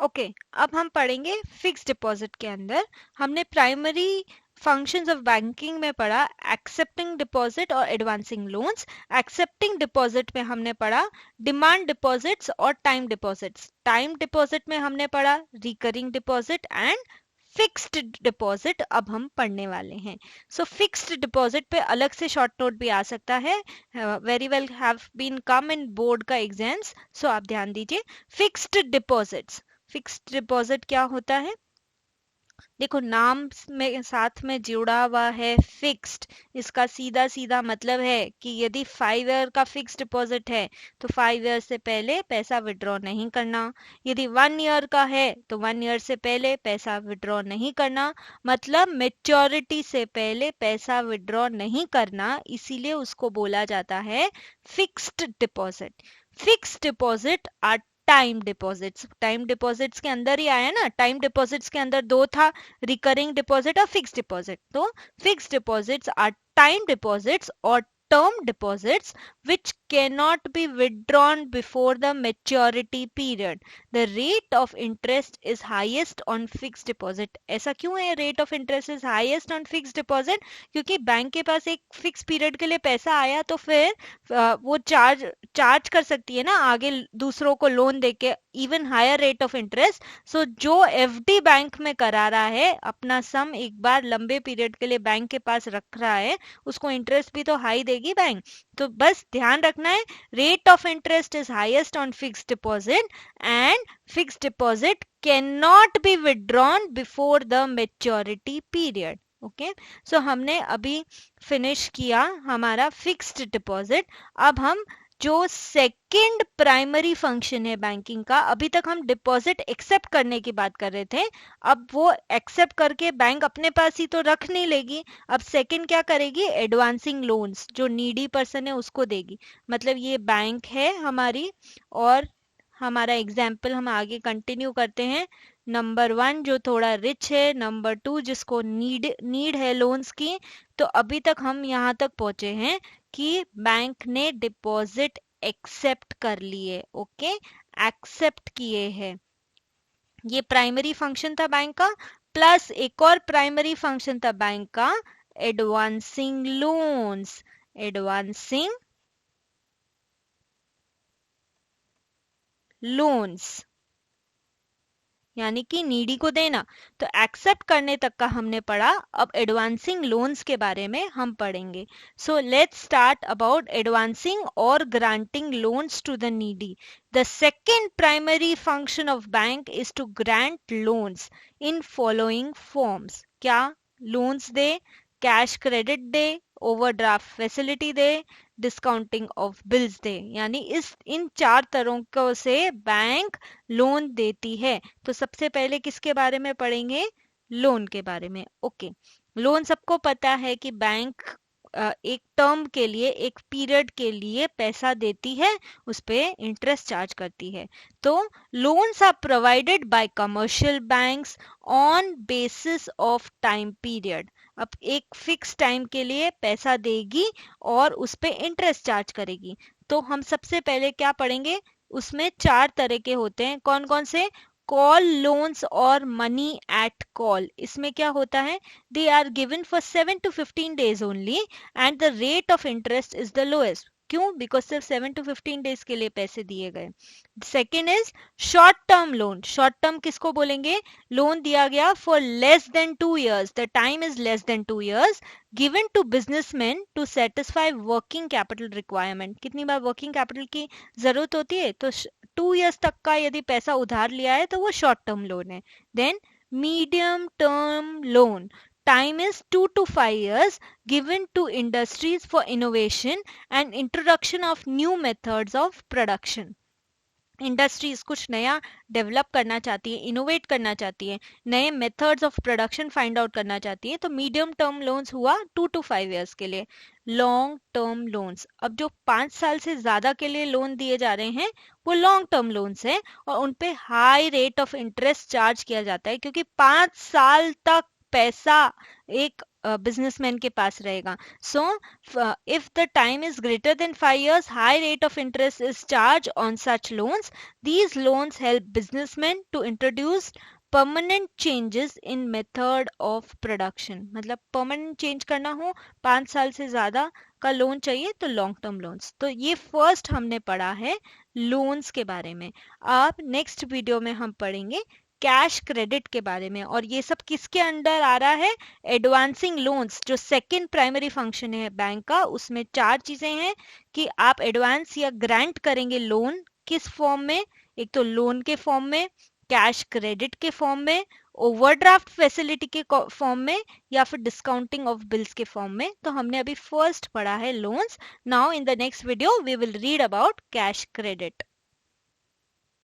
Okay अब हम पढ़ेंगे फिक्स्ड डिपॉजिट के अंदर। हमने प्राइमरी फंक्शंस ऑफ बैंकिंग में पढ़ा एक्सेप्टिंग डिपॉजिट और एडवांसिंग लोन्स। एक्सेप्टिंग डिपॉजिट में हमने पढ़ा डिमांड डिपॉजिट्स और टाइम डिपॉजिट्स। टाइम डिपॉजिट में हमने पढ़ा recurring deposit and fixed deposit अब हम पढ़ने वाले हैं। सो फिक्स्ड डिपॉजिट पे अलग से शॉर्ट नोट भी आ सकता है, very well have been come in board का एग्जाम्स, सो आप ध्यान दीजिए। फिक्स्ड डिपॉजिट्स, फिक्स्ड डिपॉजिट क्या होता है? देखो नाम में साथ में जुड़ा हुआ है फिक्स्ड। इसका सीधा सीधा मतलब है कि यदि 5 ईयर का फिक्स्ड डिपॉजिट है तो 5 ईयर से पहले पैसा विड्रॉ नहीं करना। यदि 1 ईयर का है तो 1 ईयर से पहले पैसा विड्रॉ नहीं करना, मतलब मेच्योरिटी से पहले पैसा विड्रॉ नहीं करना, इसीलिए उसको बोला जाता है fixed deposit. Fixed deposit or time deposits. Time deposits के अंदर ही आया ना, टाइम डिपॉजिट्स के अंदर दो था, रिकरिंग डिपॉजिट और फिक्स्ड डिपॉजिट। तो fixed deposits are time deposits और term deposits which cannot be withdrawn before the maturity period. The rate of interest is highest on fixed deposit. ऐसा क्यों है rate of interest is highest on fixed deposit? क्योंकि bank के पास एक fix period के लिए पैसा आया तो फिर वो चार्ज कर सकती है ना आगे दूसरों को लोन देके even higher rate of interest. So जो एफडी बैंक में करा रहा है, अपना सम एक बार लंबे पीरियड के लिए बैंक के पास रख रहा है, उसको इंटरेस्ट भी तो हाई देगी बैंक। तो बस ध्यान रखना है, rate of interest is highest on fixed deposit and fixed deposit can not be withdrawn before the maturity period. Okay, so हमने अभी फिनिश किया हमारा फिक्स्ड डिपॉजिट। अब हम जो सेकंड प्राइमरी फंक्शन है बैंकिंग का, अभी तक हम डिपॉजिट एक्सेप्ट करने की बात कर रहे थे, अब वो एक्सेप्ट करके बैंक अपने पास ही तो रख नहीं लेगी। अब सेकंड क्या करेगी? एडवांसिंग लोन्स, जो नीडी पर्सन है उसको देगी। मतलब ये बैंक है हमारी, और हमारा एग्जाम्पल हम आगे कंटिन्यू करते हैं। नंबर 1 जो थोड़ा रिच है, नंबर 2 जिसको नीड है लोन्स की। तो अभी तक हम यहाँ तक पहुंचे हैं कि बैंक ने डिपॉजिट एक्सेप्ट कर लिए। ओके, एक्सेप्ट किए हैं। ये प्राइमरी फंक्शन था बैंक का, प्लस एक और प्राइमरी फंक्शन था बैंक का, एडवांसिंग लोन्स। एडवांसिंग लोन्स यानी कि नीडी को देना। तो एक्सेप्ट करने तक का हमने पढ़ा, अब एडवांसिंग लोन्स के बारे में हम पढ़ेंगे। So let's start about advancing और granting loans to the needy. The second primary function of bank is to grant loans in following forms. क्या लोन्स दे? कैश क्रेडिट दे, ओवरड्राफ्ट फैसिलिटी दे, डिस्काउंटिंग ऑफ बिल्स दे। यानी इन 4 तरीकों से बैंक लोन देती है। तो सबसे पहले किसके बारे में पढ़ेंगे? लोन के बारे में। ओके, लोन सबको पता है कि बैंक एक टर्म के लिए, एक पीरियड के लिए पैसा देती है, उस पे इंटरेस्ट चार्ज करती है। तो loans are provided by commercial banks on basis of time period. अब एक फिक्स टाइम के लिए पैसा देगी और उस पे इंटरेस्ट चार्ज करेगी। तो हम सबसे पहले क्या पढ़ेंगे? उसमें 4 तरह के होते हैं। कौन कौन से? कॉल लोन्स और मनी एट कॉल। इसमें क्या होता है? They are given for 7 to 15 days only and the rate of interest is the lowest. क्यों? बिकॉज सिर्फ 7 to 15 days के लिए पैसे दिए गए। Second is short term loan. Short term किसको बोलेंगे? लोन दिया गया for less than 2 years, the time is less than 2 years, given to businessman to satisfy working capital requirement. कितनी बार वर्किंग कैपिटल की जरूरत होती है? तो 2 years तक का यदि पैसा उधार लिया है तो वो शॉर्ट टर्म लोन है। Then medium term loan, time is 2 to 5 years, given to industries for innovation and introduction of new methods of production. Industries कुछ नया डेवलप करना चाहती है, इनोवेट करना चाहती है, नए methods of production find out करना चाहती है, तो मीडियम टर्म लोन्स हुआ 2 to 5 years के लिए। लॉन्ग टर्म लोन्स, अब जो 5 साल से ज्यादा के लिए लोन दिए जा रहे हैं वो लॉन्ग टर्म लोन्स हैं, और उन पे high rate of interest charge किया जाता है, क्योंकि 5 साल तक पैसा एक बिजनेसमैन के पास रहेगा. सो if the time is greater than 5 years, high rate of interest is charged on such loans. These loans help businessmen to introduce permanent changes in method of production. मतलब परमानेंट चेंज करना हो, 5 साल से ज्यादा का loan चाहिए तो long term loans. तो ये फर्स्ट हमने पढ़ा है लोन्स के बारे में. अब नेक्स्ट वीडियो में हम पढ़ेंगे कैश क्रेडिट के बारे में. और ये सब किसके अंडर आ रहा है? एडवांसिंग लोन्स, जो सेकंड प्राइमरी फंक्शन है बैंक का. उसमें 4 चीजें हैं कि आप एडवांस या ग्रांट करेंगे लोन किस फॉर्म में. एक तो लोन के फॉर्म में, कैश क्रेडिट के फॉर्म में, ओवरड्राफ्ट फैसिलिटी के फॉर्म में, या फिर डिस्काउंटिंग ऑफ बिल्स के फॉर्म में. तो हमने अभी फर्स्ट पढ़ा है loans. Now in the next video we will read about cash credit.